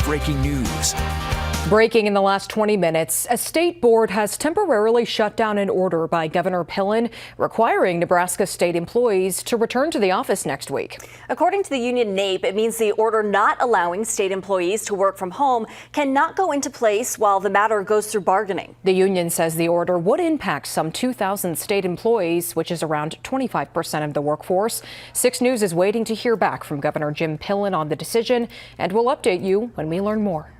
breaking news. Breaking in the last 20 minutes, a state board has temporarily shut down an order by Governor Pillen requiring Nebraska state employees to return to the office next week. According to the union NAPE, it means the order not allowing state employees to work from home cannot go into place while the matter goes through bargaining. The union says the order would impact some 2,000 state employees, which is around 25% of the workforce. 6 News is waiting to hear back from Governor Jim Pillen on the decision, and we'll update you when we learn more.